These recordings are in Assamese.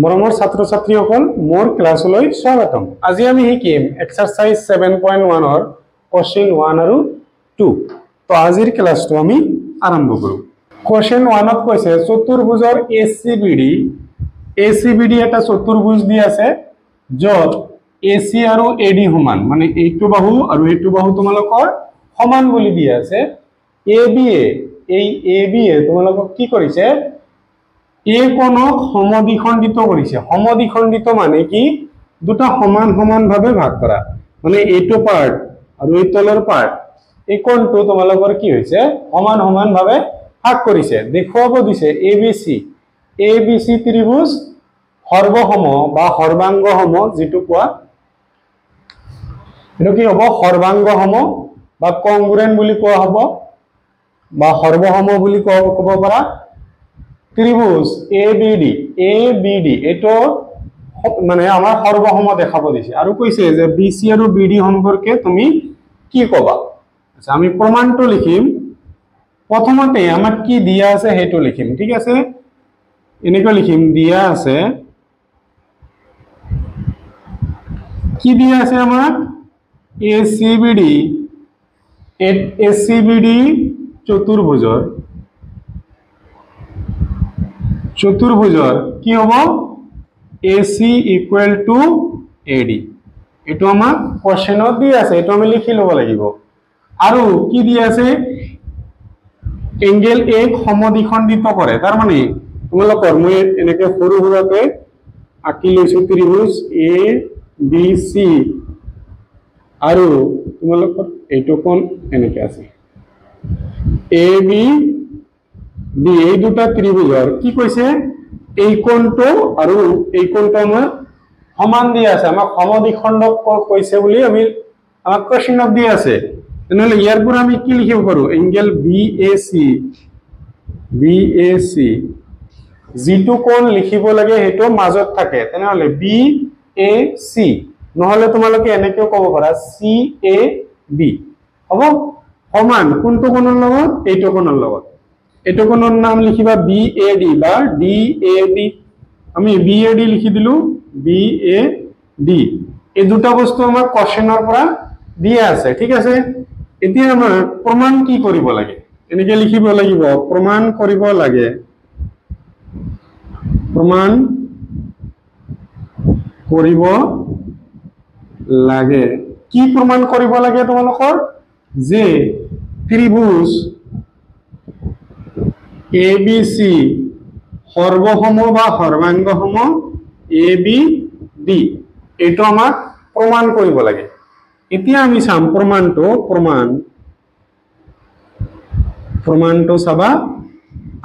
মৰমৰ ছাত্ৰ ছাত্ৰীসকল মোৰ ক্লাছলৈ স্বাগতম। আজি আমি শিকিম এক্সাৰসাইজ 7.1 ৰ কোৱেশ্চন 1 আৰু 2। তো আজিৰ ক্লাছটো আমি আৰম্ভ কৰো। কোৱেশ্চন 1 ত কৈছে চতুৰ্ভুজৰ ACBD এটা চতুৰ্ভুজ দি আছে যত AC আৰু AD সমান, মানে এইটো বাহু আৰু এইটো বাহু তোমালোকৰ সমান বুলি দি আছে। AB এ তোমালোকক কি কৰিছে, এ কোণক সমদ্বিখণ্ডিত কৰিছে। সমদ্বিখণ্ডিত মানে কি, দুটা সমান সমান ভাবে ভাগ কৰা, মানে এইটো পাৰ্ট আৰু এই তলৰ পাৰ্ট এই কোণটো তোমালোকৰ কি হৈছে সমান সমান ভাবে ভাগ কৰিছে। দেখুৱাব দিছে ABC ত্ৰিভুজ সৰ্বসম বা সৰ্বাংগসম, যিটো কোৱা এটো কি হ'ব, সৰ্বাংগসম বা কংগ্ৰুয়েন্ট বুলি কোৱা হ'ব বা সৰ্বসম বুলি ক'ব পাৰা। ত্ৰিভুজ ABD এটো মানে আমাৰ সৰ্বসম দেখাব দিছে আৰু কৈছে যে BC আৰু BD সম্পর্কে তুমি কি কবা। আচ্ছা, আমি প্রমাণটো লিখিম। প্রথমতে আমার কি দিয়া আছে হেটো লিখিম, ঠিক আছে। এনেকৈ লিখিম, দিয়া আছে কি দিয়া আছে আমার ACBD চতুৰ্ভুজৰ কি হ'ব AC ইকুয়াল টু AD। এটো আমাক কোশ্চেনত দি আছে, এটো আমি লিখি লব লাগিব। আৰু কি দি আছে, এঙ্গেল A সমদ্বিখণ্ডিত কৰে। তাৰ মানে তোমালোকৰ মই এনেকৈ সৰু সৰুকে আঁকি লৈছো ত্ৰিভুজ ABC আৰু তোমালোকৰ এইটো কোণ এনেকৈ আছে ABD। এই দুটা ত্ৰিভুজৰ কি কৈছে, এই কোণটো আৰু এই কোণটো আমাৰ সমান দি আছে, আমাক সমদ্বিখণ্ডক কৈছে বুলি আমাক কোশ্চেনত দি আছে। তেনেহলে ইয়াৰ পৰা আমি কি লিখিব পাৰো, এঙ্গেল BAC যিটো কোণ লিখিব লাগে হেটো মাজত থাকে, তেনেহলে BAC, নহলে তোমালোকে এনেকৈ ক'ব পাৰা CAB হ'ব। সমান কোনটো কোণৰ লগত, এইটো কোণৰ লগত। এইটো কোণৰ নাম লিখিবা BAD বা DAB। আমি BAD লিখি দিলো, BAD। এই দুটা বস্তু আমাক কোশ্চেনৰ পৰা দিয়া আছে, ঠিক আছে। এতিয়া আমাৰ প্ৰমাণ কি কৰিব লাগে, এনেকৈ লিখিব লাগিব, প্ৰমাণ কৰিব লাগে। প্ৰমাণ কৰিব লাগে, কি প্ৰমাণ কৰিব লাগে তোমালোকৰ, যে ত্ৰিভুজ ABC সৰ্বসম বা সৰ্বাংগসম ABD, এটো আমাক প্ৰমাণ কৰিব লাগে। এতিয়া আমি চাম প্ৰমাণটো চাবা।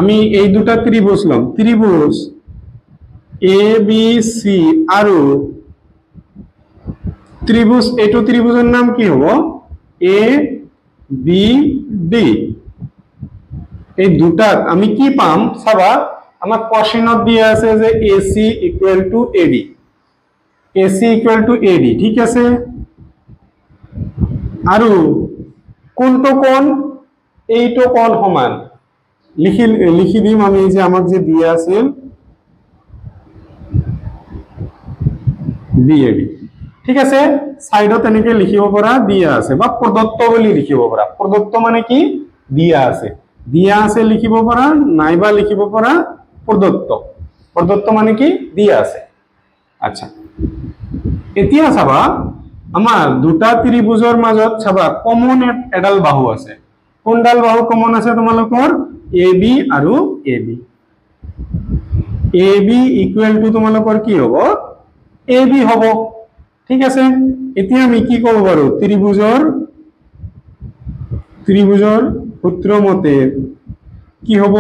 আমি এই দুটা ত্ৰিভুজ লম, ত্ৰিভুজ ABC আৰু ত্ৰিভুজ, এইটো ত্ৰিভুজৰ নাম কি হ'ব ABD। এই দুটাত আমি কি পাম চাবা, আমাক কোশ্চেনত দিয়া আছে যে AC ইকুয়াল টু AD, ঠিক আছে। আৰু কোনটো কোণ, এইটো কোণ সমান লিখি দিম আমি, যে আমাক যে দিয়া আছিল BAB, ঠিক আছে। সাইডত এনেকৈ লিখিব পৰা দিয়া আছে, বা প্ৰদত্ত বুলি লিখিব পৰা। প্ৰদত্ত মানে কি, দিয়া আছে, লিখিব পৰা, নাইবা লিখিব পৰা প্ৰদত্ত মানে কি, দিয়া আছে। আচ্ছা, এতিয়া চাবা আমাৰ দুটা ত্ৰিভুজৰ মাজত চাবা কমন এডাল বাহু আছে। কোনডাল বাহু কমন আছে তোমালোকৰ, AB আৰু AB ইকুয়াল টু তোমালোকৰ কি হ'ব, AB হ'ব, ঠিক আছে। এতিয়া আমি কি ক'ব পাৰো, ত্ৰিভুজৰ সূত্র মতে কি হ'ব,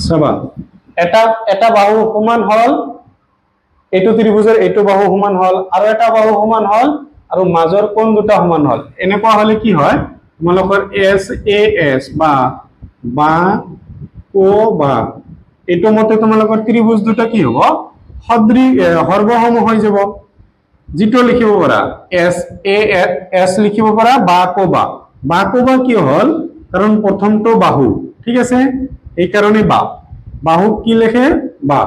চাবা এটা বাহু সমান হল, এইটো ত্ৰিভুজৰ এইটো বাহু সমান হল, আৰু এটা বাহু সমান হল, আৰু মাজৰ কোণ দুটা সমান হল। এনেকুৱা হলে কি হয়, তোমালোকৰ SAS বা O বা এইটো মতে তোমালোকৰ ত্ৰিভুজ দুটা কি হ'ব, সৰ্বসম হৈ যাব। যেটো লিখিব পাৰা SAS লিখিব পাৰা, বা কোবা কি হল, কারণ প্রথমটো বাহু, ঠিক আছে, এই কারণে বা। বাহুক কি লেখে বা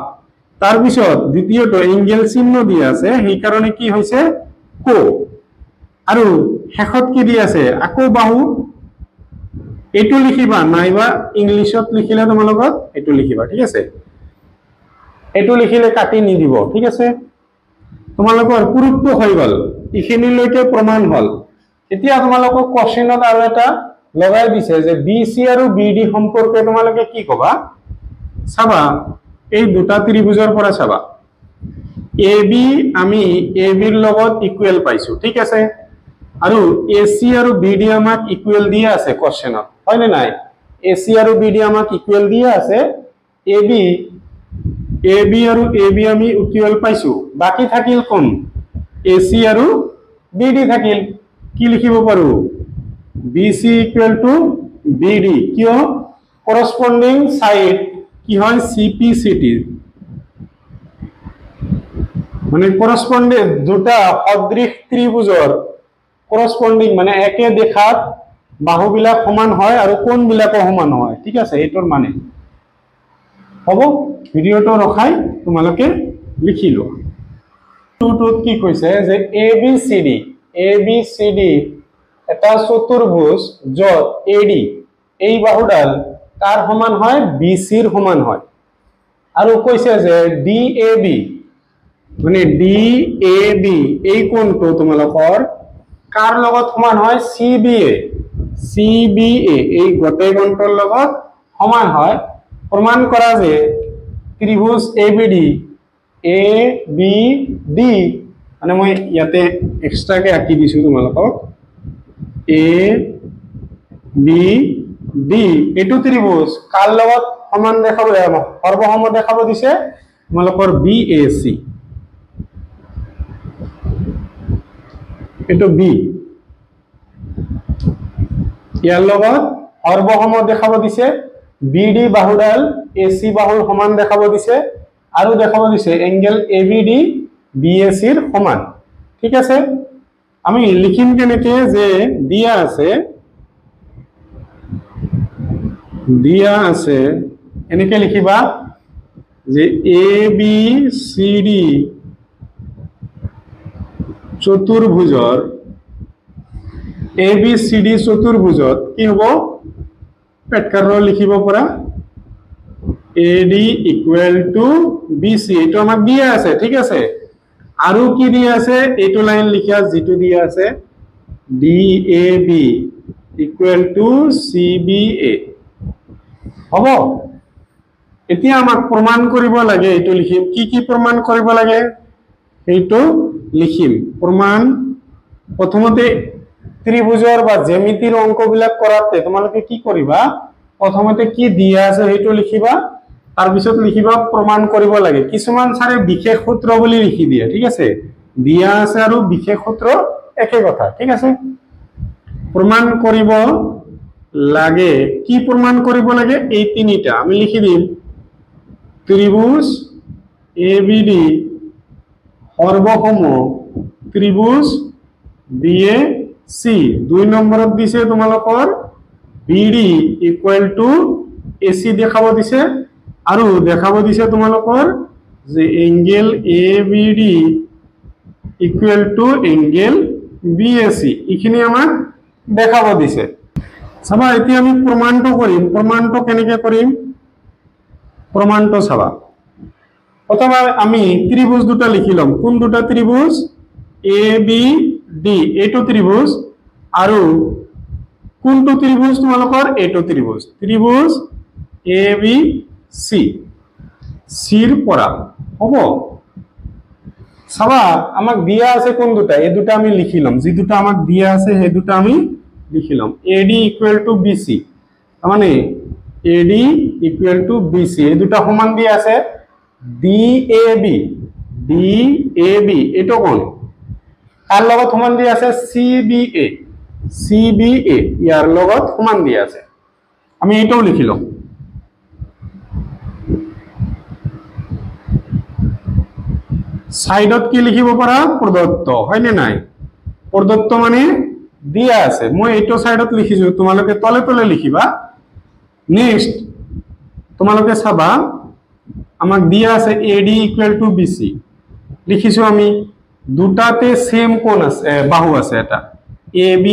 তার পিছত দ্বিতীয়টো এঙ্গেল চিহ্ন দিয়া আছে সেই কারণে কি হইছে কো আৰু শেষত কি দি আছে আকৌ বাহু এটো লিখিবা নাইবা ইংলিশত লিখিলে তোমালোকক এটো লিখিবা ঠিক আছে এটো লিখিলে কাটি নি দিব ঠিক আছে তোমালোকৰ পুৰুষটো হৈ গল ইখিনিলৈকে প্ৰমাণ হল এতিয়া তোমালোকক কোশ্চেনত আৰু এটা লগাই দিছে যে বিসি আৰু বিডি সম্পৰ্কে তোমালোকে কি কবা চাবা এই দুটা ত্ৰিভুজৰ পৰা চাবা এবি আমি এবিৰ লগত ইকুৱেল পাইছো ঠিক আছে আৰু এসি আৰু বিডি আমাক ইকুৱেল দিয়া আছে কোশ্চেনত হয় নে নাই এসি আৰু বিডি আমাক ইকুৱেল দিয়া আছে এবি আৰু এবি আমি ইকুৱেল পাইছো বাকি থাকিল কোন এসি আৰু বিডি থাকিল কি লিখিব পাৰো বিসি ইকুৱেল টু বিডি কিয় কৰসপন্ডিং সাইড কি হয় সিপিসিটি মানে কৰসপন্ডে দুটা সদৃশ ত্ৰিভুজৰ কৰসপন্ডিং মানে একে দেখাত বাহুবিলাক সমান হয় আৰু কোণবিলাকো সমান হয় ঠিক আছে এটোৰ মানে হ'ব ভিডিওটো ৰখাই তোমালোকে লিখি লোৱা টুত কি কৈছে যে এবিসিডি এটা চতুৰ্ভুজ যত এডি এই বাহুডাল তাৰ সমান হয় বিসিৰ সমান হয় আৰু কৈছে যে ডিএবি মানে ডিএবি এই কোণটো তোমালোকৰ কাৰ লগত সমান হয় সিবিএ এই গোটেই কোণটোৰ লগত সমান হয় প্ৰমাণ কৰা যে ত্ৰিভুজ এবিডি মানে মই ইয়াতে এক্সট্ৰাকে আঁকি দিছো তোমালোকক এবিডি এটো ত্ৰিভুজ কাৰ লগত সমান দেখাব সৰ্বসম দেখাব দিছে তোমালোকৰ বিএসি এটো বি ইয়াৰ লগত সৰ্বসম দেখাব দিছে বিডি বাহুডাল এসি বাহুৰ সমান দেখাব দিছে আৰু দেখাব দিছে এঙ্গেল এবিডি বিএসিৰ সমান ঠিক আছে আমি লিখিম কেনেকে যে দিয়া আছে এনেকে লিখিবা যে এবিসিডি চতুর্ভুজত কি হব পেটকাৰ লিখিব পৰা এডি ইকুৱেল টু বিসি এটো আমাক দিয়া আছে ঠিক আছে আৰু কি দিয়া আছে এটো লাইন লিখা যেটো দিয়া আছে ডিএবি ইকুৱেল টু সিবিএ হ'ব এতিয়া আমাক প্ৰমাণ কৰিব লাগে এটো লিখিম কি প্ৰমাণ কৰিব লাগে এইটো লিখিম প্ৰমাণ প্ৰথমতে ত্ৰিভুজৰ বা জ্যামিতিৰ অংকবিলাক কৰাতে তোমালোকে কি কৰিবা প্ৰথমতে কি দিয়া আছে সেইটো লিখিবা তাৰ পিছত লিখিবা প্ৰমাণ কৰিব লাগে কিছুমান সাৰে বিশেষ সূত্ৰ বুলি লিখি দিয়ে ঠিক আছে দিয়া আছে আৰু বিশেষ সূত্ৰ একে কথা ঠিক আছে প্ৰমাণ কৰিব লাগে কি প্ৰমাণ কৰিব লাগে এই তিনিটা আমি লিখি দিম ত্ৰিভুজ এবিডি সৰ্বসম ত্ৰিভুজ বিএসি 2 নম্বৰত দিছে তোমালোকৰ বিডি ইকুৱেল টু এসি দেখাব দিছে আৰু দেখাব দিছে তোমালোকৰ যে angle ABD equal to angle BAC ইখিনি আমাক দেখাব দিছে চাবা এতিয়া আমি প্ৰমাণটো কৰিম প্ৰমাণটো কেনেকৈ কৰিম প্ৰমাণটো চাবা প্ৰথমে আমি ত্ৰিভুজ দুটা লিখি লম কোন দুটা ত্ৰিভুজ এবিডি এটো ত্ৰিভুজ আৰু কোনটো ত্ৰিভুজ তোমালোকৰ এটো ত্ৰিভুজ এবিসি সিৰ পৰা হ'ব চাবা আমাক দিয়া আছে কোন দুটা এই দুটা আমি লিখি লম যি দুটা আমাক দিয়া আছে সেই দুটা আমি লিখি লম এডি ইকুৱেল টু বিসি মানে এডি ইকুৱেল টু বিসি এই দুটা সমান দিয়া আছে ডিএবি এটো কোন কাৰ লগত সমান দিয়া আছে সিবিএ ইয়াৰ লগত সমান দিয়া আছে আমি এটাও লিখি লম সাইডত কি লিখিব পাৰা প্ৰদত্ত হয় নে নাই প্ৰদত্ত মানে দিয়া আছে মই এটো সাইডত লিখিছো তোমালোকে তলে তলে লিখিবা নেক্সট তোমালোকে চাবা আমাক দিয়া আছে AD ইকুয়াল টু BC লিখিছো আমি দুটাতে সেম কোণ আছে বাহু আছে এটা AB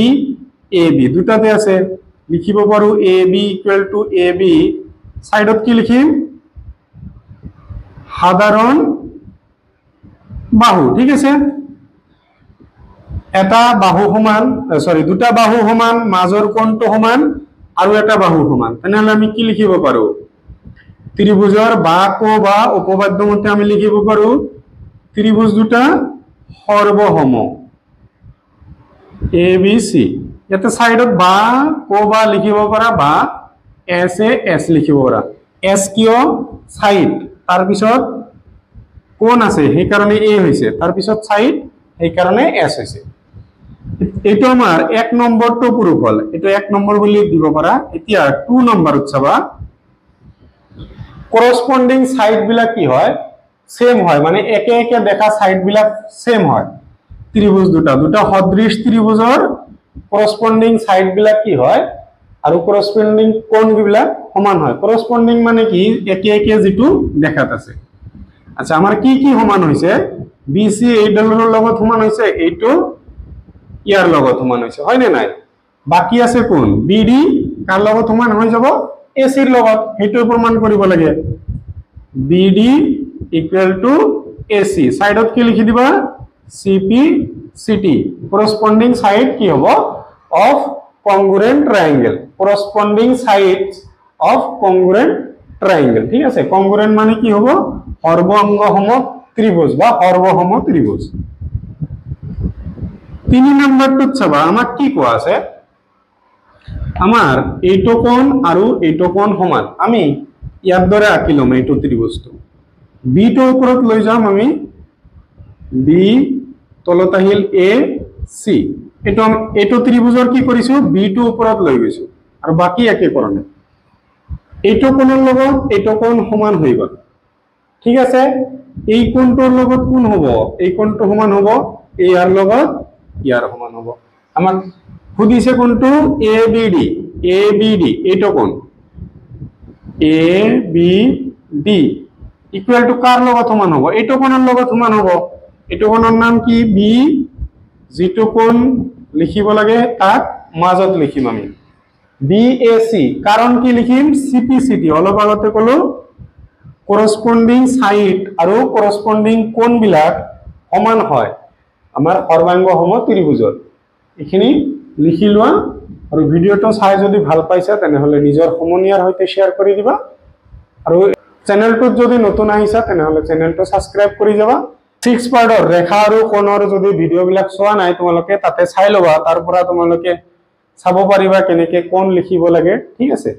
AB দুটাতে আছে লিখিব পাৰো AB ইকুয়াল টু AB সাইডত কি লিখিম সাধারণ বাহু ঠিক আছে এটা বাহু সমান সরি দুটা বাহু সমান মাজৰ কোণটো সমান আৰু এটা বাহু সমান তেনেহলে আমি কি লিখিব পাৰো ত্ৰিভুজৰ বাক বা উপবাদ্য মতে আমি লিখিব পাৰো ত্ৰিভুজ দুটা সৰ্বসম ABC ইয়াতে সাইডত বা বা লিখিব পাৰা বা S লিখিব পাৰা S কিয় সাইড তাৰ পিছত কোণ আছে সেই কাৰণে A হৈছে তাৰ পিছত সাইড সেই কাৰণে S হৈছে এটো আমাৰ 1 নম্বৰটো পুৰো হল এটো 1 নম্বৰ বুলি দিব পাৰা এতিয়া 2 নম্বৰত চাবা করসপন্ডিং সাইড বিলাক কি হয় সেম হয় মানে একে একে দেখা সাইড বিলাক সেম হয় ত্রিভুজ দুটা সদৃশ ত্ৰিভুজৰ কৰসপন্ডিং সাইড বিলাক কি হয় আৰু কৰসপন্ডিং কোণ বিলাক সমান হয় কৰসপন্ডিং মানে কি একে একে যেটো দেখাত আছে আচ্ছা আমাৰ কি কি সমান হৈছে BC এই ডালৰ লগত সমান হৈছে এইটো ইয়াৰ লগত সমান হৈছে হয় নে নাই বাকি আছে কোন BD কাৰ লগত সমান হৈ যাব AC ৰ লগত হেতু প্ৰমাণ কৰিব লাগে BD ইকুয়াল টু AC সাইডত কি লিখি দিবা CP CT corresponding side কি হ'ব of congruent triangle corresponding sides of congruent triangle ঠিক আছে congruent মানে কি হ'ব সৰ্বঅঙ্গসম ত্ৰিভুজ বা সৰ্বসম ত্ৰিভুজ 3 নম্বৰটো চাবা আমাক কি কোৱা আছে আমাৰ এইটো কোণ আৰু এইটো কোণ সমান আমি ইয়াৰ দৰে আঁকিলম এইটো ত্ৰিভুজটো বি টো ওপৰত লৈ যাম আমি বি তলত আহিল এ সি এইটো ত্ৰিভুজৰ কি কৰিছো বি টো ওপৰত লৈ গৈছো আৰু বাকি একে কৰনে এইটো কোণৰ লগত এইটো কোণ সমান হৈ গল ঠিক আছে এই কোণটোৰ লগত কোন হ'ব এই কোণটো সমান হ'ব ইয়াৰ লগত ইয়াৰ সমান হ'ব আমাক খুদিছে কোণটো ABD এইটো কোণ ABD ইকুয়াল টু কার লগত সমান হ'ব এইটো কোণৰ লগত সমান হ'ব এইটো কোণৰ নাম কি বি যেটো কোণ লিখিব লাগে তাক মাজত লিখিম আমি BAC কাৰণ কি লিখিম CPCT অলপ আগতে কলো corresponding সাইড আৰু corresponding কোণ বিলাক সমান হয় আমাৰ সৰ্বাঙ্গসম ত্ৰিভুজৰ এখিনি লিখি লোৱা আৰু ভিডিওটো চাই যদি ভাল পাইছা তেনেহলে নিজৰ সমনীয়াৰ সৈতে শেয়াৰ কৰি দিবা আৰু চেনেলটোত যদি নতুন আহিছা তেনেহলে চেনেলটো সাবস্ক্ৰাইব কৰি যাবা 6 পাৰ্টৰ ৰেখা আৰু কোণৰ যদি ভিডিও বিলাক চোৱা নাই তোমালোকে তাতে চাই লবা তাৰ পৰা তোমালোকে চাব পাৰিবা কেনেকে কোণ লিখিব লাগে ঠিক আছে